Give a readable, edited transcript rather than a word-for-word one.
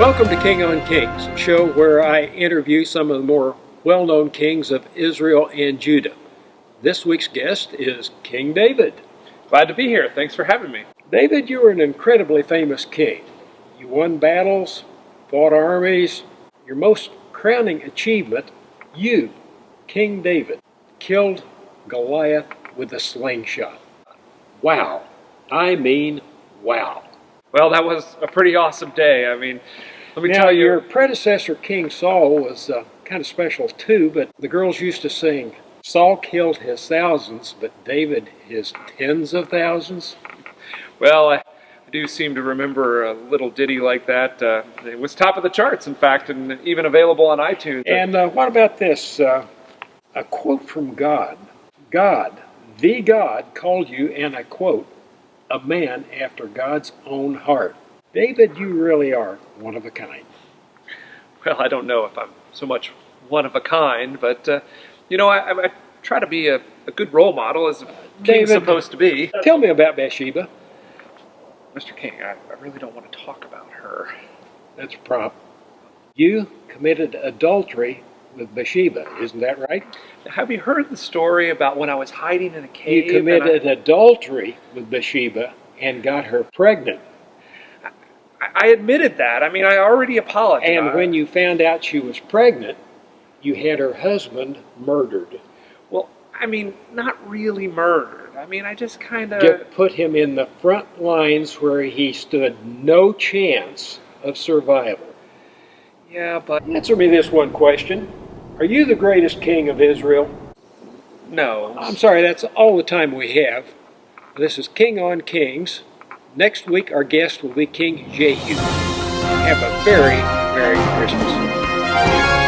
Welcome to King on Kings, a show where I interview some of the more well-known kings of Israel and Judah. This week's guest is King David. Glad to be here. Thanks for having me. David, you were an incredibly famous king. You won battles, fought armies. Your most crowning achievement, you, King David, killed Goliath with a slingshot. Wow. I mean, wow. Well, that was a pretty awesome day. I mean, let me Now, tell you. your predecessor, King Saul, was kind of special too, but the girls used to sing, Saul killed his thousands, but David his tens of thousands. Well, I do seem to remember a little ditty like that. It was top of the charts, in fact, and even available on iTunes. And what about this? A quote from God. God, the God, called you, and I quote, a man after God's own heart. David, you really are one of a kind. Well, I don't know if I'm so much one of a kind, but, I try to be a good role model, as a king's David, supposed to be. Tell me about Bathsheba. Mr. King, I really don't want to talk about her. That's a problem. You committed adultery with Bathsheba, isn't that right? Have you heard the story about when I was hiding in a cave? You committed adultery with Bathsheba and got her pregnant. I admitted that. I mean, I already apologized. And when you found out she was pregnant, you had her husband murdered. Well, I mean, not really murdered. I mean, I just kind You of... put him in the front lines where he stood no chance of survival. Yeah, but... Answer me this one question. Are you the greatest king of Israel? No. I'm sorry, that's all the time we have. This is King on Kings. Next week, our guest will be King Jehu. Have a very Merry Christmas.